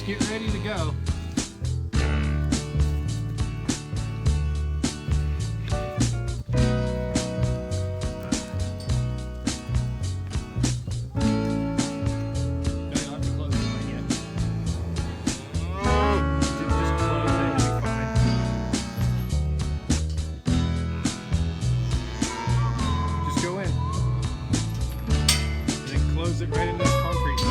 just get ready to go. Close it right into the concrete thing.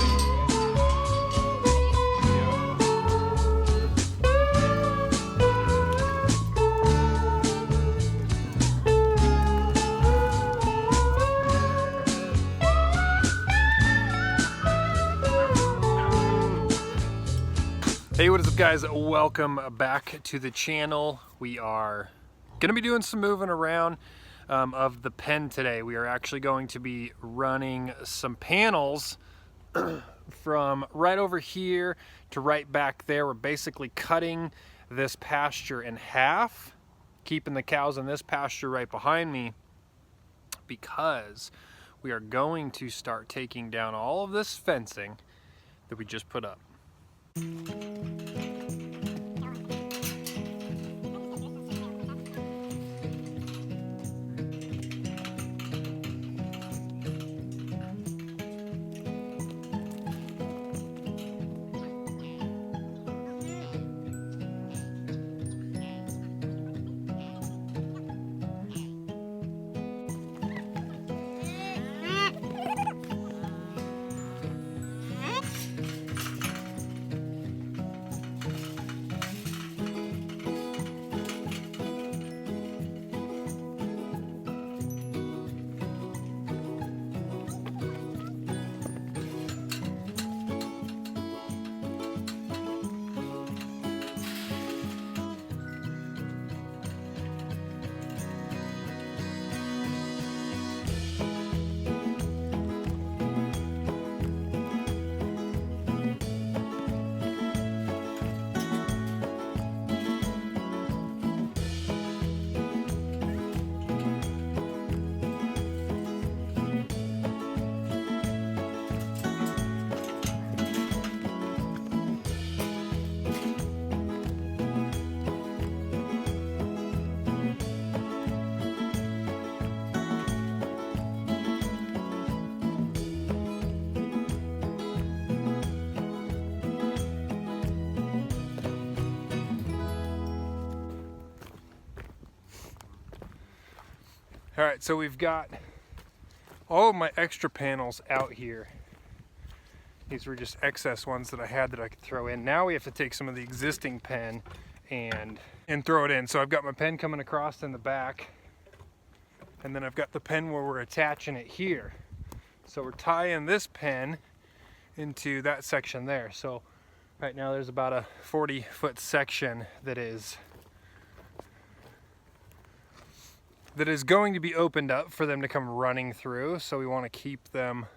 Hey, what is up guys? Welcome back to the channel. We are gonna be doing some moving around of the pen today. We are actually going to be running some panels from right over here to right back there. We're basically cutting this pasture in half, keeping the cows in this pasture right behind me, because we are going to start taking down all of this fencing that we just put up. All right, so we've got all of my extra panels out here. These were just excess ones that I had that I could throw in. Now we have to take some of the existing pen and throw it in. So I've got my pen coming across in the back, and then I've got the pen where we're attaching it here. So we're tying this pen into that section there. So right now there's about a 40-foot section that is going to be opened up for them to come running through. So we want to keep them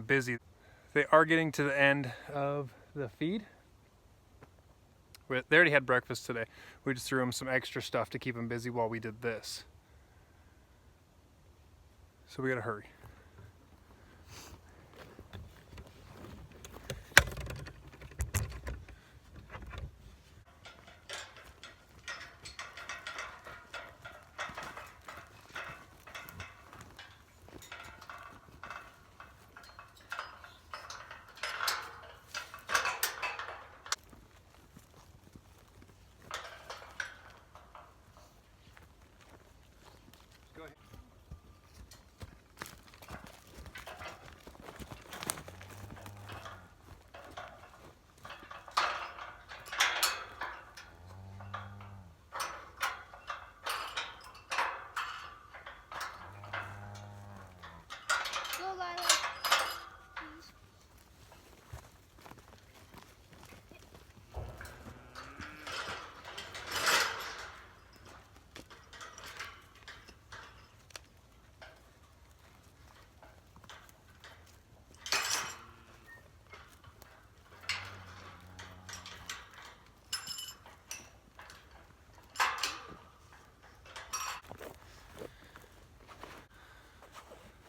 busy. They are getting to the end of the feed. They already had breakfast today. We just threw them some extra stuff to keep them busy while we did this. So we gotta hurry.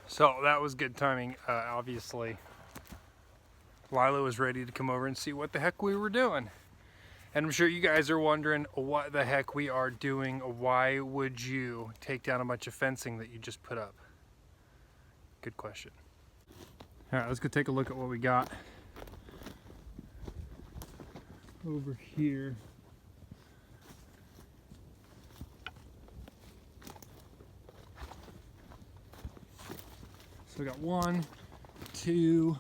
So that was good timing. Obviously Lila was ready to come over and see what the heck we were doing. And I'm sure you guys are wondering what the heck we are doing. Why would you take down a bunch of fencing that you just put up? Good question. All right, let's go take a look at what we got over here. So we got 1, 2,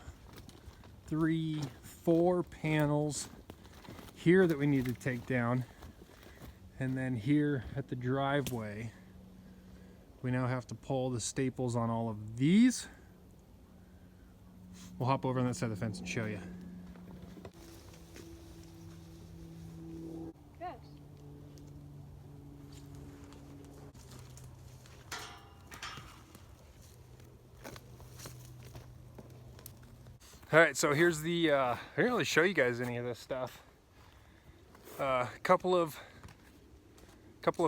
3, 4 panels here that we need to take down, and then here at the driveway we now have to pull the staples on all of these. We'll hop over on that side of the fence and show you. All right, so here's the, I didn't really show you guys any of this stuff. Couple of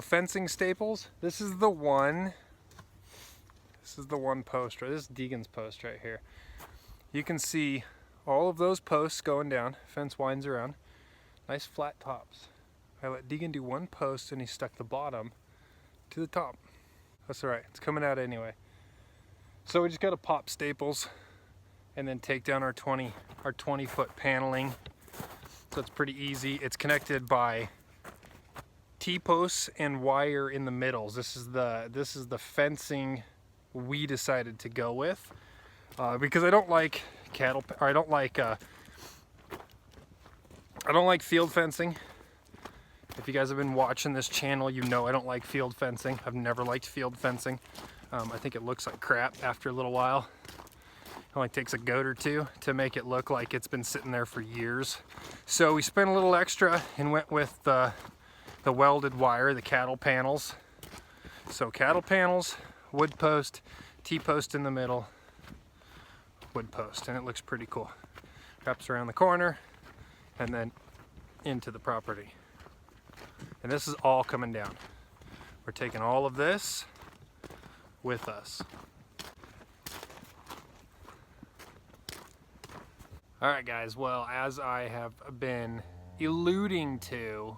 fencing staples. This is the one post, right? This is Deegan's post right here. You can see all of those posts going down. Fence winds around. Nice flat tops. I let Deegan do one post and he stuck the bottom to the top. That's all right, it's coming out anyway. So we just gotta pop staples and then take down our 20 foot paneling. So it's pretty easy. It's connected by T-posts and wire in the middles. This is the fencing we decided to go with because I don't like I don't like field fencing. If you guys have been watching this channel, you know I don't like field fencing. I've never liked field fencing. I think it looks like crap after a little while. It only takes a goat or two to make it look like it's been sitting there for years. So we spent a little extra and went with the welded wire, the cattle panels. So cattle panels, wood post, T-post in the middle, wood post, and it looks pretty cool. Wraps around the corner and then into the property. And this is all coming down. We're taking all of this with us. All right, guys, well, as I have been alluding to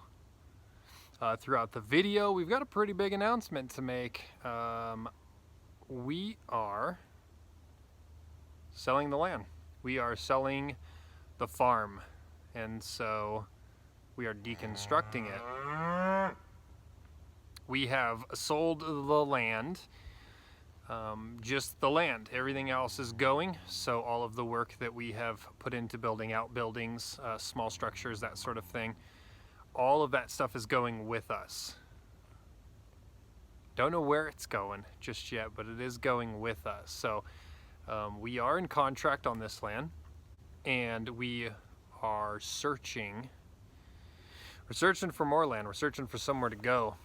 throughout the video, we've got a pretty big announcement to make. We are selling the land. We are selling the farm, and so we are deconstructing it. We have sold the land. Just the land. Everything else is going, so all of the work that we have put into building out buildings, small structures, that sort of thing, all of that stuff is going with us. Don't know where it's going just yet, but it is going with us. So we are in contract on this land, and we are searching. We're searching for more land. We're searching for somewhere to go.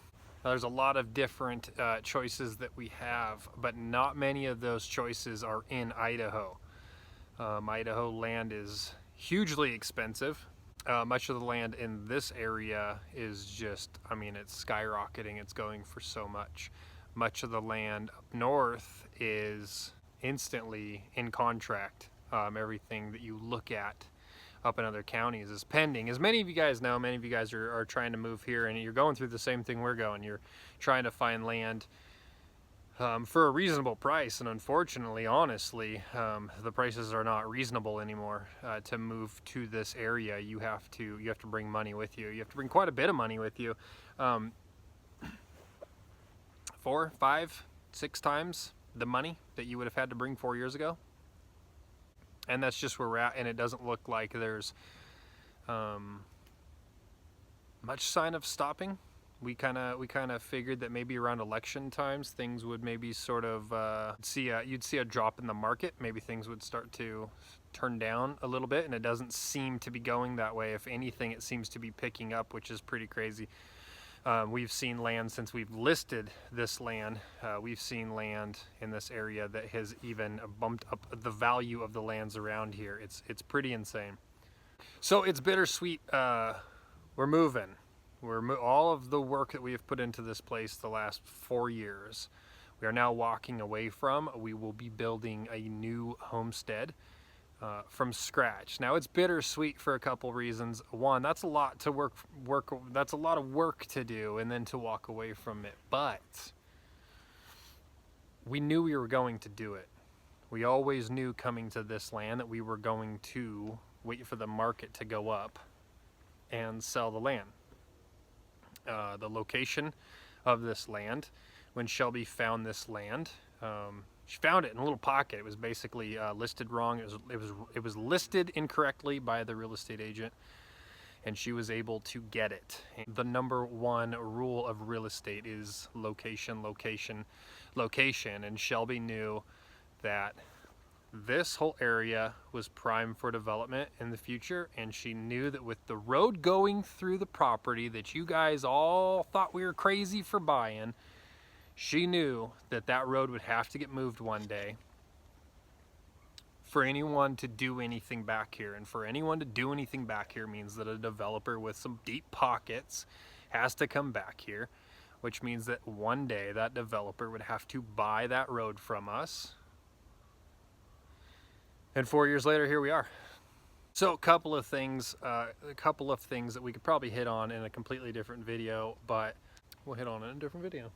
There's a lot of different choices that we have, but not many of those choices are in Idaho. Idaho land is hugely expensive. Much of the land in this area is just, I mean, it's skyrocketing. It's going for so much. Much of the land up north is instantly in contract. Everything that you look at up in other counties is pending. As many of you guys know, many of you guys are trying to move here, and you're going through the same thing we're going. You're trying to find land for a reasonable price, and unfortunately, honestly, the prices are not reasonable anymore. To move to this area, you have to bring money with you. You have to bring quite a bit of money with you. 4, 5, 6 times the money that you would have had to bring 4 years ago. And that's just where we're at, and it doesn't look like there's much sign of stopping. We kind of figured that maybe around election times things would maybe sort of you'd see a drop in the market. Maybe things would start to turn down a little bit, and it doesn't seem to be going that way. If anything, it seems to be picking up, which is pretty crazy. We've seen land since we've listed this land. We've seen land in this area that has even bumped up the value of the lands around here. It's pretty insane. So it's bittersweet. We're moving. All of the work that we have put into this place the last 4 years, we are now walking away from. We will be building a new homestead. from scratch. Now it's bittersweet for a couple reasons. One, that's a lot to that's a lot of work to do, and then to walk away from it. But we knew we were going to do it. We always knew coming to this land that we were going to wait for the market to go up and sell the land. The location of this land, when Shelby found this land, she found it in a little pocket. It was basically listed wrong. It was listed incorrectly by the real estate agent, and she was able to get it. The number one rule of real estate is location, location, location, and Shelby knew that this whole area was prime for development in the future, and she knew that with the road going through the property that you guys all thought we were crazy for buying, she knew that that road would have to get moved one day for anyone to do anything back here. And for anyone to do anything back here means that a developer with some deep pockets has to come back here, which means that one day that developer would have to buy that road from us. And 4 years later, here we are. So a couple of things that we could probably hit on in a completely different video, but we'll hit on it in a different video.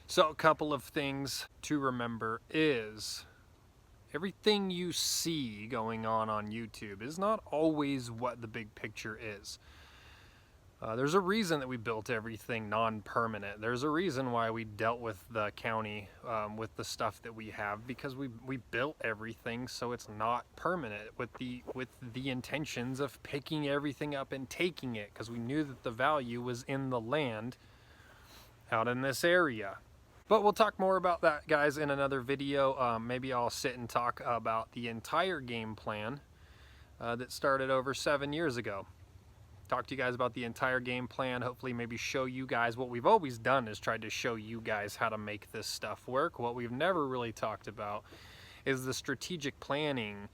So a couple of things to remember is everything you see going on YouTube is not always what the big picture is. There's a reason that we built everything non-permanent. There's a reason why we dealt with the county with the stuff that we have, because we built everything so it's not permanent, with the intentions of picking everything up and taking it, because we knew that the value was in the land out in this area. But we'll talk more about that, guys, in another video. Maybe I'll sit and talk about the entire game plan that started over 7 years ago. Talk to you guys about the entire game plan, hopefully maybe show you guys what we've always done is tried to show you guys how to make this stuff work. What we've never really talked about is the strategic planning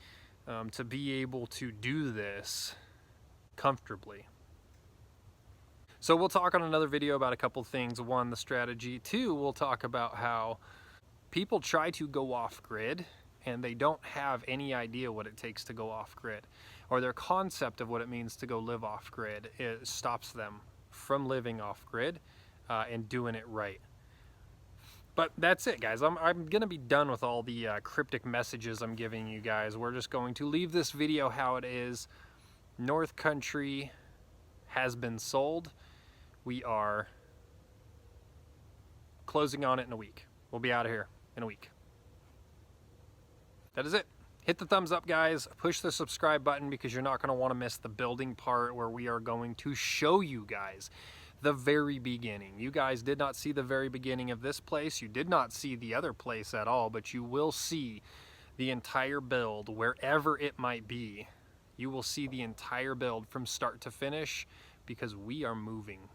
to be able to do this comfortably. So we'll talk on another video about a couple things. One, the strategy. Two, we'll talk about how people try to go off grid and they don't have any idea what it takes to go off grid, or their concept of what it means to go live off grid. It stops them from living off grid and doing it right. But that's it, guys. I'm gonna be done with all the cryptic messages I'm giving you guys. We're just going to leave this video how it is. North Country has been sold. We are closing on it in a week. We'll be out of here in a week. That is it. Hit the thumbs up, guys. Push the subscribe button, because you're not going to want to miss the building part where we are going to show you guys the very beginning. You guys did not see the very beginning of this place. You did not see the other place at all, but you will see the entire build wherever it might be. You will see the entire build from start to finish, because we are moving.